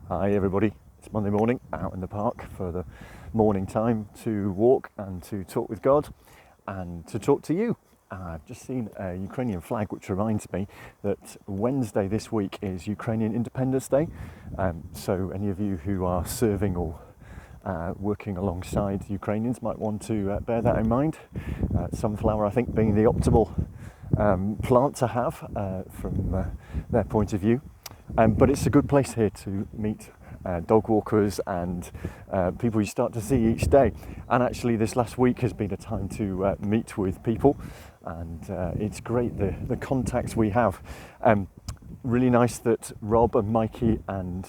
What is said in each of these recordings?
Hi everybody, it's Monday morning out in the park for the morning time to walk and to talk with God and to talk to you. I've just seen a Ukrainian flag, which reminds me that Wednesday this week is Ukrainian Independence Day. So any of you who are serving or working alongside Ukrainians might want to bear that in mind. Sunflower, I think, being the optimal plant to have from their point of view. But it's a good place here to meet dog walkers and people you start to see each day. And actually this last week has been a time to meet with people, and it's great the contacts we have. Really nice that Rob and Mikey and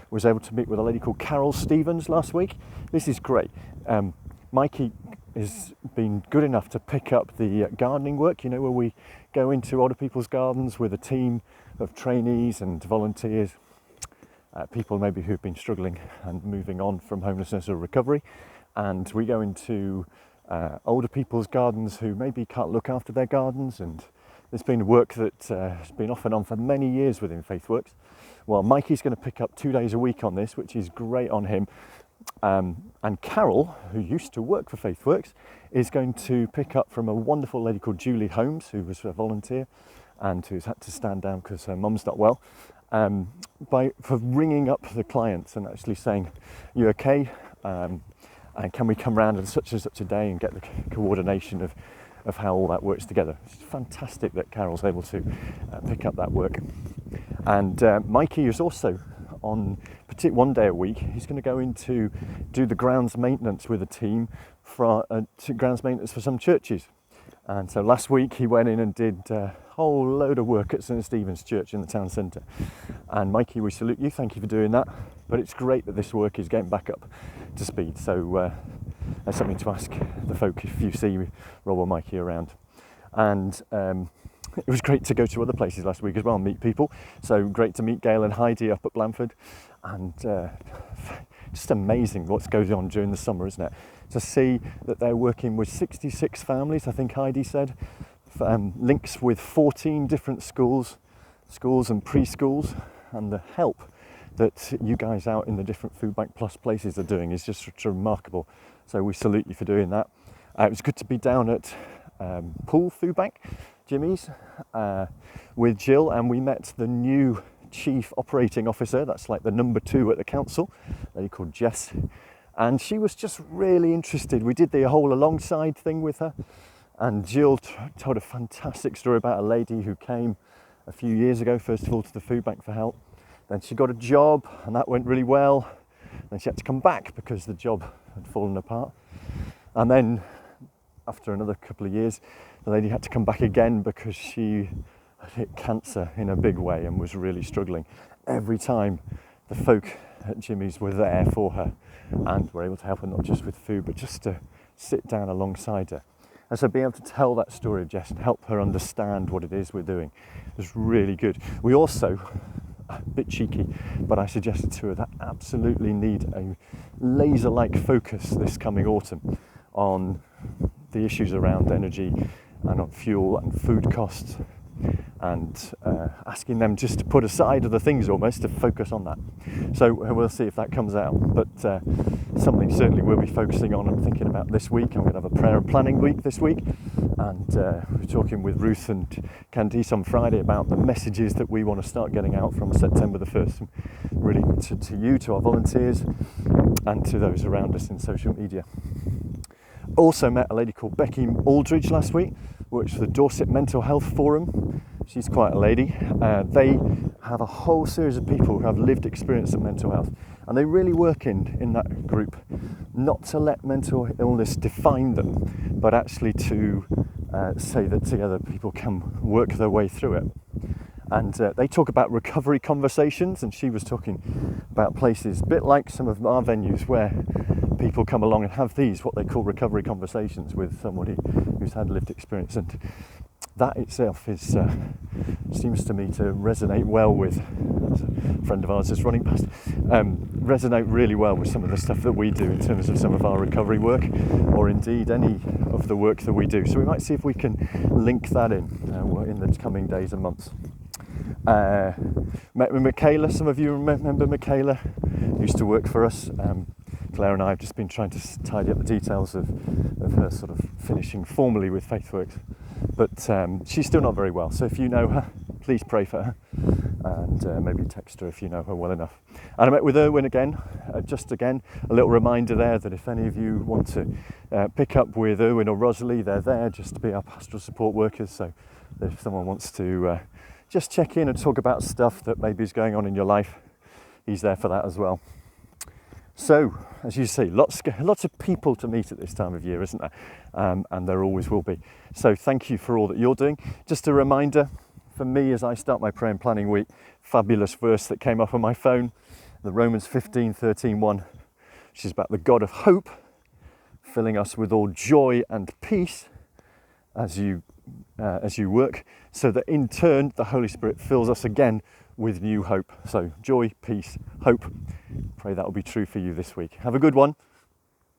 was able to meet with a lady called Carol Stevens last week. This is great. Mikey has been good enough to pick up the gardening work, where we go into other people's gardens with a team of trainees and volunteers, people maybe who've been struggling and moving on from homelessness or recovery, and we go into older people's gardens who maybe can't look after their gardens, and there's been work that has been off and on for many years within FaithWorks. Well, Mikey's going to pick up 2 days a week on this, which is great on him. And Carol, who used to work for FaithWorks, is going to pick up from a wonderful lady called Julie Holmes, who was a volunteer and who's had to stand down because her mum's not well, for ringing up the clients and actually saying, "You okay? And can we come round on such and such a day," and get the coordination of how all that works together. It's fantastic that Carol's able to pick up that work. And Mikey is also on one day a week. He's going to go in to do the grounds maintenance with a team for grounds maintenance for some churches. And so last week he went in and did a whole load of work at St. Stephen's Church in the town centre. And Mikey, we salute you, thank you for doing that. But it's great that this work is getting back up to speed. So that's something to ask the folk if you see Rob or Mikey around. And it was great to go to other places last week as well and meet people. So great to meet Gail and Heidi up at Blandford. And just amazing what goes on during the summer, isn't it? To see that they're working with 66 families, I think Heidi said, links with 14 different schools and preschools, and the help that you guys out in the different Food Bank Plus places are doing is just remarkable. So we salute you for doing that. It was good to be down at Poole Food Bank, Jimmy's, with Jill, and we met the new Chief Operating Officer, that's like the number 2 at the council, a lady called Jess, and she was just really interested. We did the whole alongside thing with her, and Jill told a fantastic story about a lady who came a few years ago, first of all to the food bank for help, then she got a job and that went really well, then she had to come back because the job had fallen apart, and then after another couple of years the lady had to come back again because she had hit cancer in a big way and was really struggling. Every time the folk at Jimmy's were there for her and were able to help her, not just with food but just to sit down alongside her. And so being able to tell that story of Jess and help her understand what it is we're doing was really good. We also, a bit cheeky, but I suggested to her that absolutely need a laser-like focus this coming autumn on the issues around energy and on fuel and food costs, and asking them just to put aside other things almost to focus on that. So we'll see if that comes out, but something certainly we'll be focusing on and thinking about this week. I'm going to have a prayer and planning week this week, and we're talking with Ruth and Candice on Friday about the messages that we want to start getting out from September the 1st, really to you, to our volunteers, and to those around us in social media. Also met a lady called Becky Aldridge last week, works for the Dorset Mental Health Forum. She's quite a lady. They have a whole series of people who have lived experience of mental health, and they really work in that group not to let mental illness define them, but actually to say that together people can work their way through it. And they talk about recovery conversations, and she was talking about places a bit like some of our venues where people come along and have these, what they call recovery conversations with somebody who's had lived experience. And that itself is seems to me to resonate well with, as a friend of ours is running past, resonate really well with some of the stuff that we do in terms of some of our recovery work, or indeed any of the work that we do. So we might see if we can link that in the coming days and months. Met with Michaela. Some of you remember Michaela, used to work for us. Claire and I have just been trying to tidy up the details of her sort of finishing formally with Faithworks, but she's still not very well, so if you know her, please pray for her, and maybe text her if you know her well enough. And I met with Erwin again, just again, a little reminder there that if any of you want to pick up with Erwin or Rosalie, they're there just to be our pastoral support workers, so that if someone wants to just check in and talk about stuff that maybe is going on in your life, he's there for that as well. So, as you see, lots of people to meet at this time of year, isn't there? And there always will be. So thank you for all that you're doing. Just a reminder for me as I start my prayer and planning week, fabulous verse that came up on my phone, the Romans 15:13:1, which is about the God of hope filling us with all joy and peace as you work, so that in turn the Holy Spirit fills us again with new hope. So joy, peace, hope. Pray that will be true for you this week. Have a good one.